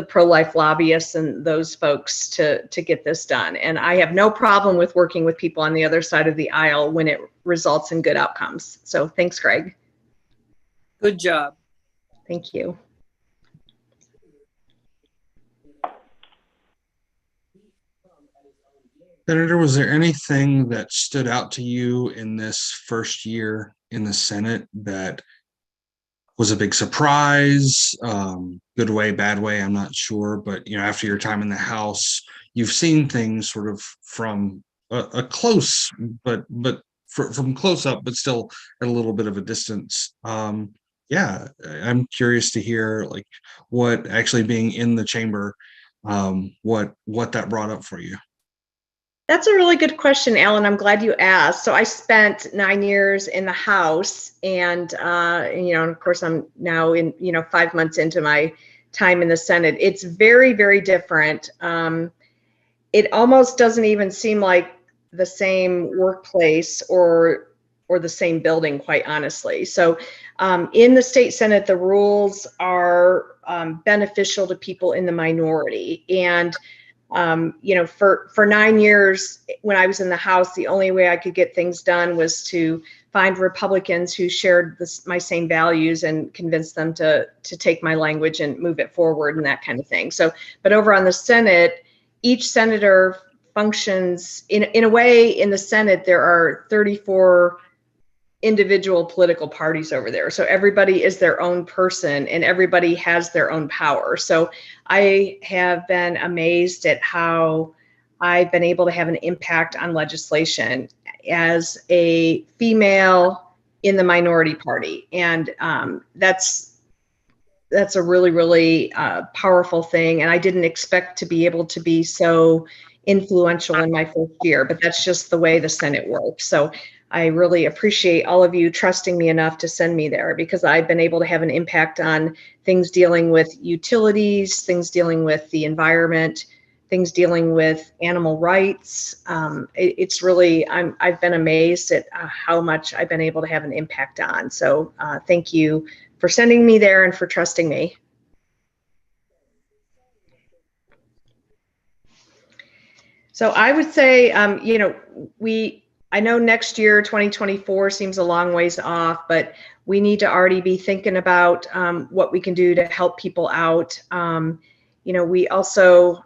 pro-life lobbyists and those folks to get this done. And I have no problem with working with people on the other side of the aisle when it results in good outcomes. So thanks, Greg. Good job. Thank you. Senator, was there anything that stood out to you in this first year in the Senate that was a big surprise, good way, bad way, I'm not sure, but after your time in the House, you've seen things sort of from a close but from close up, but still at a little bit of a distance. Yeah, I'm curious to hear like what actually being in the chamber, what that brought up for you. That's a really good question, Alan. I'm glad you asked. So I spent 9 years in the House, and of course, I'm now in 5 months into my time in the Senate. It's very, very different. It almost doesn't even seem like the same workplace or the same building, quite honestly. So in the state Senate, the rules are beneficial to people in the minority. And for 9 years when I was in the House, the only way I could get things done was to find Republicans who shared my same values and convince them to take my language and move it forward and that kind of thing. So, but over on the Senate, each senator functions in a way. In the Senate, there are 34 individual political parties over there. So everybody is their own person and everybody has their own power. So I have been amazed at how I've been able to have an impact on legislation as a female in the minority party. And that's a really, really powerful thing. And I didn't expect to be able to be so influential in my first year, but that's just the way the Senate works. So I really appreciate all of you trusting me enough to send me there, because I've been able to have an impact on things dealing with utilities, things dealing with the environment, things dealing with animal rights. It's really, I've been amazed at how much I've been able to have an impact on. So thank you for sending me there and for trusting me. So I would say, I know next year, 2024 seems a long ways off, but we need to already be thinking about what we can do to help people out. We also,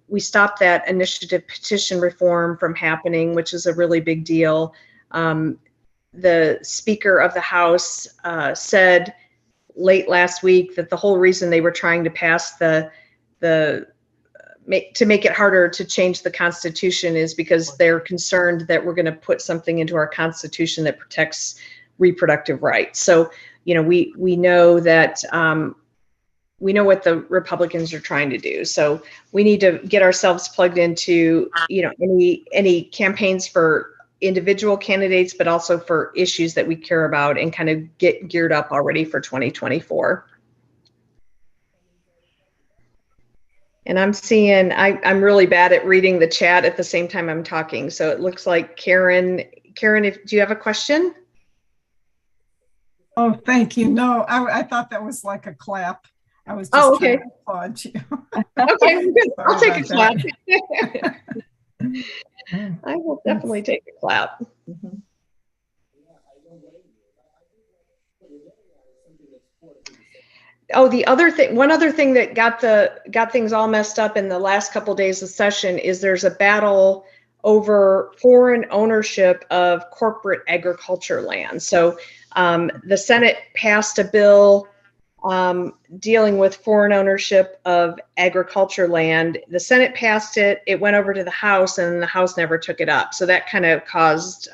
we stopped that initiative petition reform from happening, which is a really big deal. The Speaker of the House said late last week that the whole reason they were trying to pass to make it harder to change the Constitution is because they're concerned that we're going to put something into our Constitution that protects reproductive rights. So, we know that we know what the Republicans are trying to do. So we need to get ourselves plugged into, any campaigns for individual candidates, but also for issues that we care about, and kind of get geared up already for 2024. And I'm seeing, I'm really bad at reading the chat at the same time I'm talking. So it looks like Karen, do you have a question? Oh, thank you. No, I thought that was like a clap. I was just trying to applaud you. Okay, I'll take a clap. I will definitely take a clap. Mm-hmm. Oh, one other thing that got things all messed up in the last couple of days of session is there's a battle over foreign ownership of corporate agriculture land. So the Senate passed a bill dealing with foreign ownership of agriculture land. The Senate passed it, it went over to the House, and the House never took it up. So that kind of caused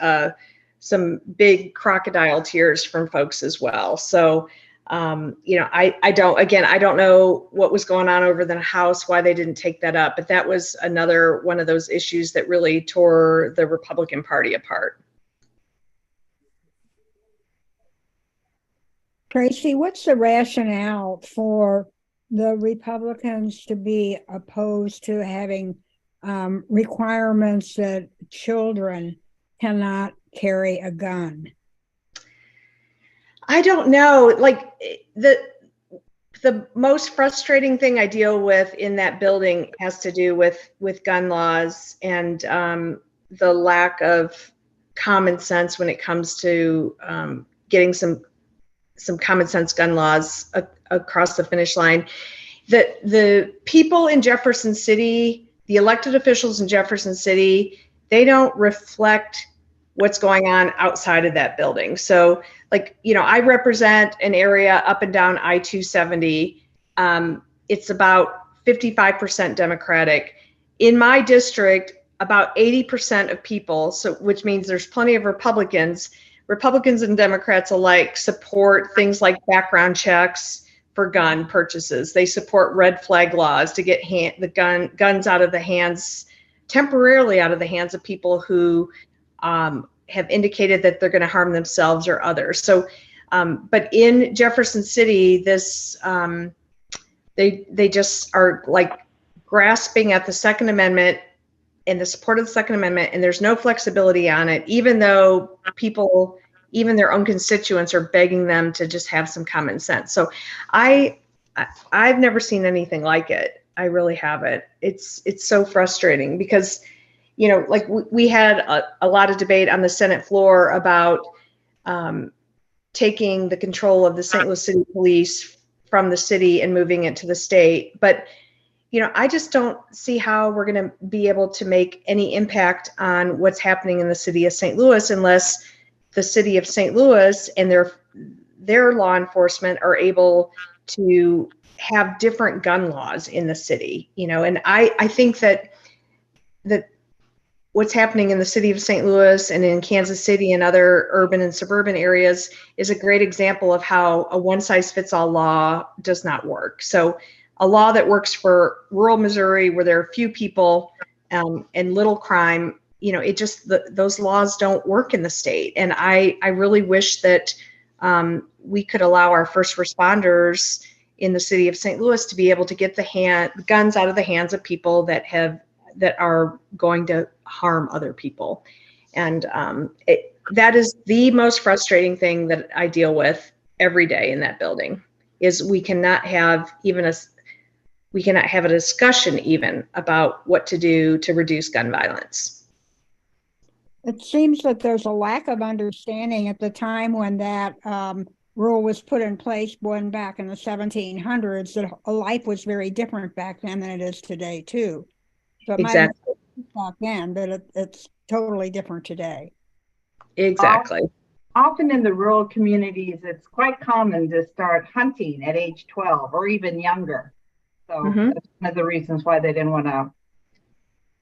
some big crocodile tears from folks as well. So I don't know what was going on over the House, why they didn't take that up, but that was another one of those issues that really tore the Republican Party apart. Tracy, what's the rationale for the Republicans to be opposed to having requirements that children cannot carry a gun? I don't know. Like the most frustrating thing I deal with in that building has to do with gun laws and the lack of common sense when it comes to getting some common sense gun laws across the finish line. The people in Jefferson City, the elected officials in Jefferson City, they don't reflect what's going on outside of that building. So I represent an area up and down I-270. It's about 55% Democratic. In my district, about 80% of people, so which means there's plenty of Republicans and Democrats alike support things like background checks for gun purchases. They support red flag laws to get guns out of the hands, temporarily out of the hands of people who have indicated that they're going to harm themselves or others. So, but in Jefferson City, this they just are like grasping at the Second Amendment and the support of the Second Amendment, and there's no flexibility on it, even though people, even their own constituents, are begging them to just have some common sense. So I've never seen anything like it. I really haven't. It's so frustrating because, you know, like we had a lot of debate on the Senate floor about taking the control of the St. Louis City Police from the city and moving it to the state. But you know, I just don't see how we're going to be able to make any impact on what's happening in the city of St. Louis unless the city of St. Louis and their law enforcement are able to have different gun laws in the city. You know, and I think that what's happening in the city of St. Louis and in Kansas City and other urban and suburban areas is a great example of how a one-size-fits-all law does not work. So a law that works for rural Missouri where there are few people and little crime, you know, it just, those laws don't work in the state. And I really wish that we could allow our first responders in the city of St. Louis to be able to get the guns out of the hands of people that are going to harm other people. And that is the most frustrating thing that I deal with every day in that building is we cannot have a discussion even about what to do to reduce gun violence. It seems that there's a lack of understanding at the time when that rule was put in place going back in the 1700s, that life was very different back then than it is today too. So it Exactly. might have been back then, but it's totally different today. Exactly. Often in the rural communities, it's quite common to start hunting at age 12 or even younger. So that's one of the reasons why they didn't want to,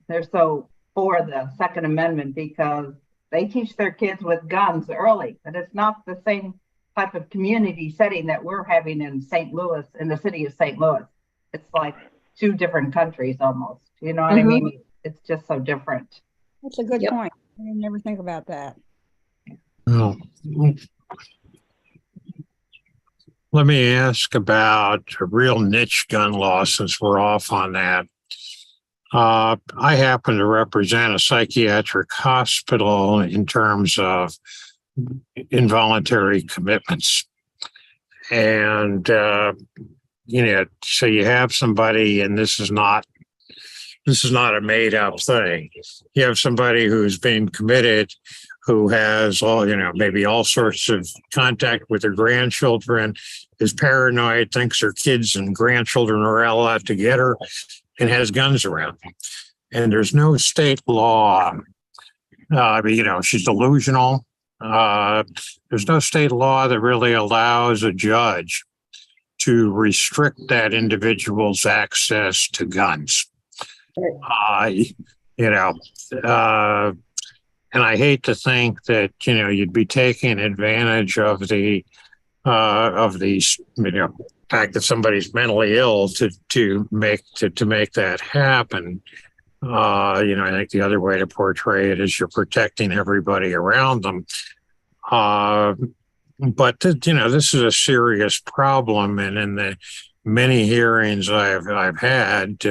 they're so for the Second Amendment, because they teach their kids with guns early, but it's not the same type of community setting that we're having in St. Louis, in the city of St. Louis. It's like two different countries almost. You know what I mean? It's just so different. That's a good point. I didn't never think about that. Well, let me ask about a real niche gun law since we're off on that. I happen to represent a psychiatric hospital in terms of involuntary commitments. And, you know, so you have somebody, and this is not a made up thing. You have somebody who's been committed, who has maybe all sorts of contact with their grandchildren, is paranoid, thinks her kids and grandchildren are all out to get her, and has guns around. And there's no state law. She's delusional. There's no state law that really allows a judge to restrict that individual's access to guns. And I hate to think that, you'd be taking advantage of the fact that somebody's mentally ill to make that happen. I think the other way to portray it is you're protecting everybody around them. But this is a serious problem, and in the many hearings I've had,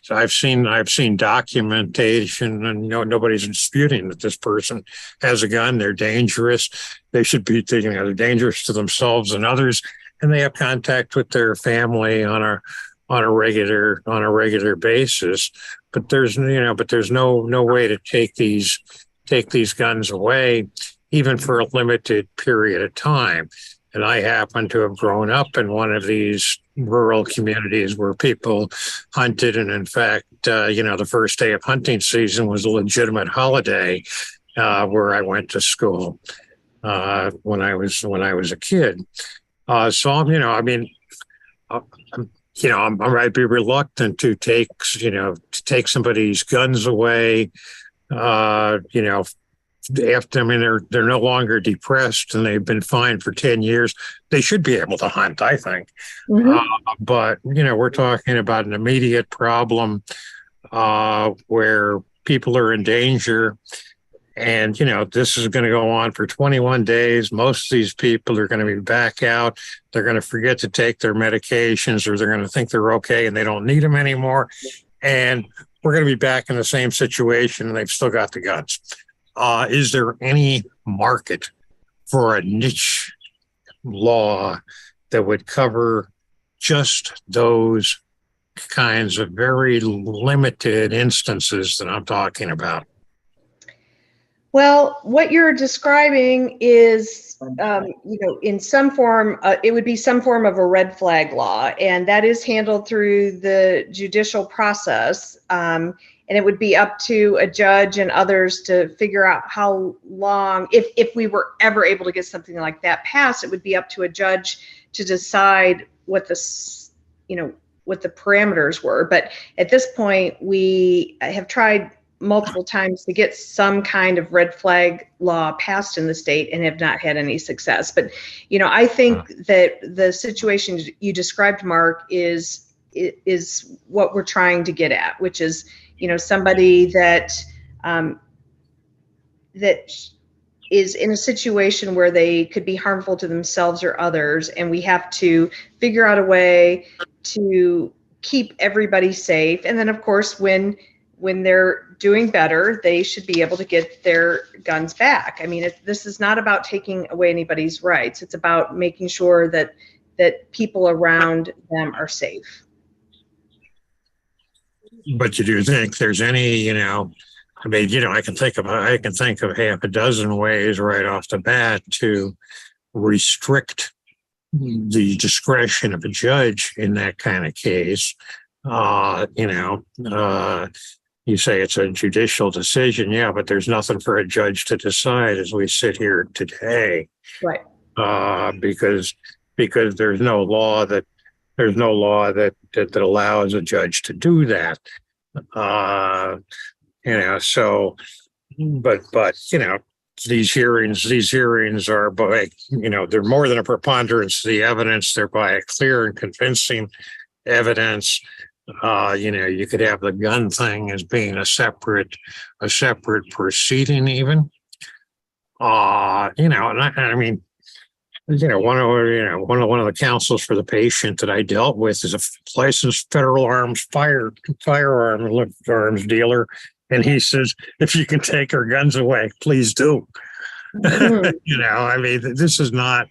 I've seen documentation, and nobody's disputing that this person has a gun. They're dangerous. They should be, they're dangerous to themselves and others, and they have contact with their family on a regular basis. But there's no way to take these guns away, even for a limited period of time. And I happen to have grown up in one of these rural communities where people hunted. And in fact, the first day of hunting season was a legitimate holiday where I went to school when I was a kid. I might be reluctant to take somebody's guns away. After, I mean, they're no longer depressed and they've been fined for 10 years. They should be able to hunt, I think. But, we're talking about an immediate problem where people are in danger. And, this is going to go on for 21 days. Most of these people are going to be back out. They're going to forget to take their medications, or they're going to think they're okay and they don't need them anymore. And we're going to be back in the same situation and they've still got the guns. Is there any market for a niche law that would cover just those kinds of very limited instances that I'm talking about? Well, what you're describing is, in some form, it would be some form of a red flag law, and that is handled through the judicial process. And it would be up to a judge and others to figure out how long, if we were ever able to get something like that passed, it would be up to a judge to decide what what the parameters were. But at this point, we have tried multiple times to get some kind of red flag law passed in the state and have not had any success. But, I think that the situation you described, Mark, is what we're trying to get at, which is, somebody that that is in a situation where they could be harmful to themselves or others, and we have to figure out a way to keep everybody safe. And then, of course, when they're doing better, they should be able to get their guns back. I mean, this is not about taking away anybody's rights. It's about making sure that people around them are safe. But you do think there's any, I can think of half a dozen ways right off the bat to restrict the discretion of a judge in that kind of case. You say it's a judicial decision, yeah, but there's nothing for a judge to decide as we sit here today. Right. Because there's no law that allows a judge to do that. So, but these hearings are by, they're more than a preponderance of the evidence. They're by a clear and convincing evidence. You could have the gun thing as being a separate proceeding even. And I mean, one of the counsels for the patient that I dealt with is a licensed federal firearms dealer. And he says, if you can take our guns away, please do. I mean, this is not,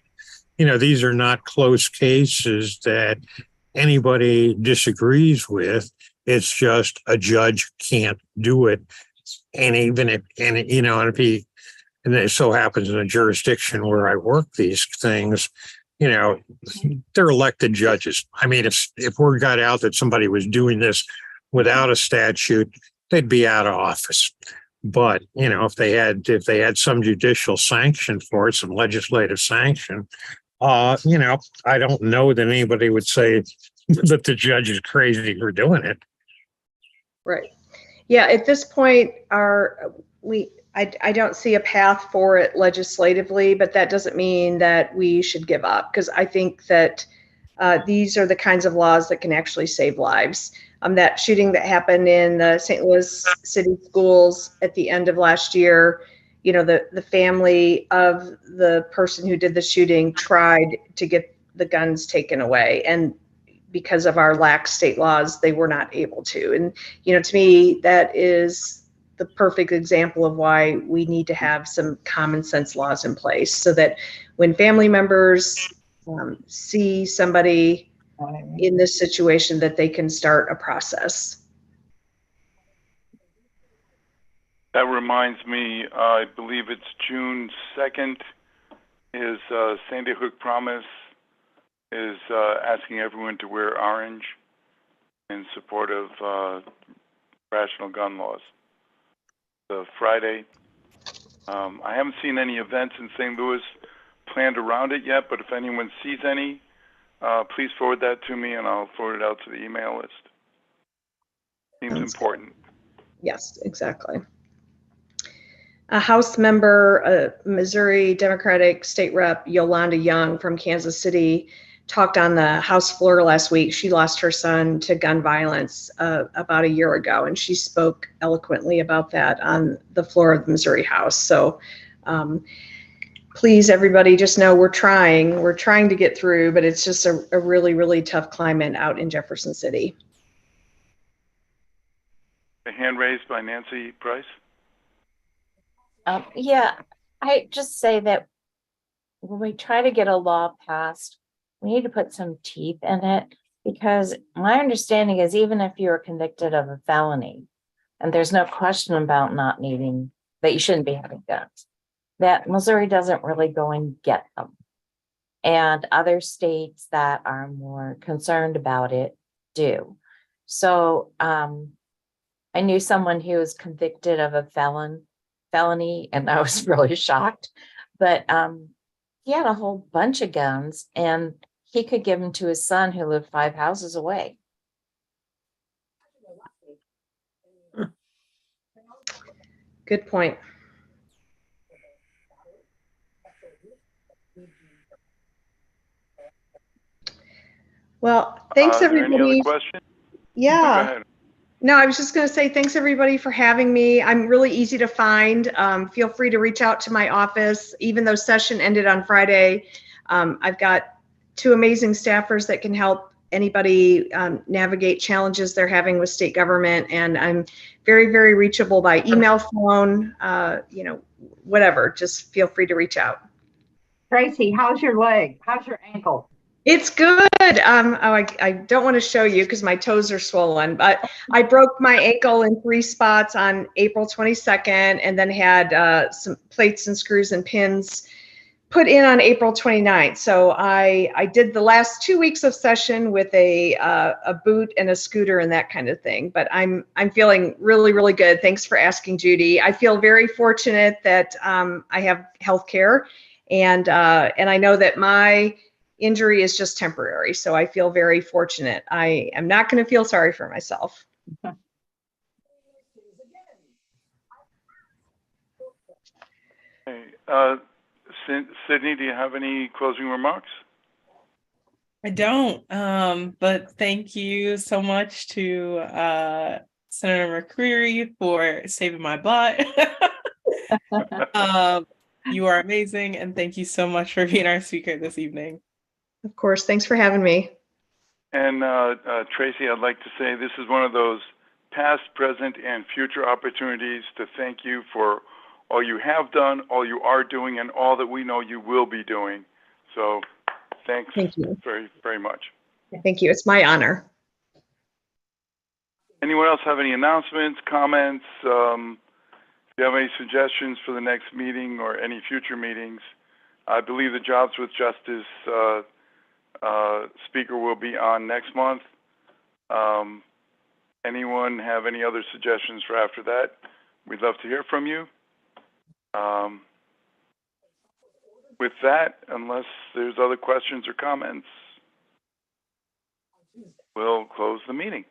these are not close cases that anybody disagrees with. It's just a judge can't do it. And even if and it so happens in a jurisdiction where I work these things, they're elected judges. I mean, if word got out that somebody was doing this without a statute, they'd be out of office. But, if they had some judicial sanction for it, some legislative sanction, I don't know that anybody would say that the judge is crazy for doing it. Right. Yeah. At this point, I don't see a path for it legislatively, but that doesn't mean that we should give up, because I think that these are the kinds of laws that can actually save lives. That shooting that happened in the St. Louis City schools at the end of last year, the family of the person who did the shooting tried to get the guns taken away, and because of our lax state laws, they were not able to. And, to me, that is the perfect example of why we need to have some common sense laws in place, so that when family members see somebody in this situation, that they can start a process. That reminds me, I believe it's June 2nd, is Sandy Hook Promise is asking everyone to wear orange in support of rational gun laws. The Friday. I haven't seen any events in St. Louis planned around it yet, but if anyone sees any, please forward that to me and I'll forward it out to the email list. Seems important. Yes, exactly. A House member, Missouri Democratic State Rep Yolanda Young from Kansas City talked on the House floor last week. She lost her son to gun violence about a year ago, and she spoke eloquently about that on the floor of the Missouri House. So please, everybody, just know we're trying to get through, but it's just a really, really tough climate out in Jefferson City. A hand raised by Nancy Price. Yeah, I just say that when we try to get a law passed, we need to put some teeth in it, because my understanding is even if you're convicted of a felony, and there's no question about not needing, that you shouldn't be having guns, that Missouri doesn't really go and get them. And other states that are more concerned about it do. So I knew someone who was convicted of a felony, and I was really shocked. But he had a whole bunch of guns, and he could give them to his son who lived 5 houses away. Good point. Well, thanks Are there any other everybody. questions? Yeah. Go ahead. No, I was just going to say thanks everybody for having me. I'm really easy to find. Feel free to reach out to my office. Even though session ended on Friday, I've got 2 amazing staffers that can help anybody navigate challenges they're having with state government. And I'm very, very reachable by email, phone, whatever. Just feel free to reach out. Tracy, how's your leg? How's your ankle? It's good. I don't want to show you because my toes are swollen, but I broke my ankle in 3 spots on April 22nd, and then had some plates and screws and pins put in on April 29th. So I did the last 2 weeks of session with a boot and a scooter and that kind of thing. But I'm feeling really, really good. Thanks for asking, Judy. I feel very fortunate that I have health care, and I know that my injury is just temporary. So I feel very fortunate. I am not going to feel sorry for myself. Okay. Sydney, do you have any closing remarks? I don't, but thank you so much to Senator McCreery for saving my butt. You are amazing, and thank you so much for being our speaker this evening. Of course. Thanks for having me. And Tracy, I'd like to say this is one of those past, present, and future opportunities to thank you for all you have done, all you are doing, and all that we know you will be doing. So thanks. Thank you very, very much. Thank you. It's my honor. Anyone else have any announcements, comments? If you have any suggestions for the next meeting or any future meetings, I believe the Jobs with Justice speaker will be on next month. Anyone have any other suggestions for after that? We'd love to hear from you. With that, unless there's other questions or comments, we'll close the meeting.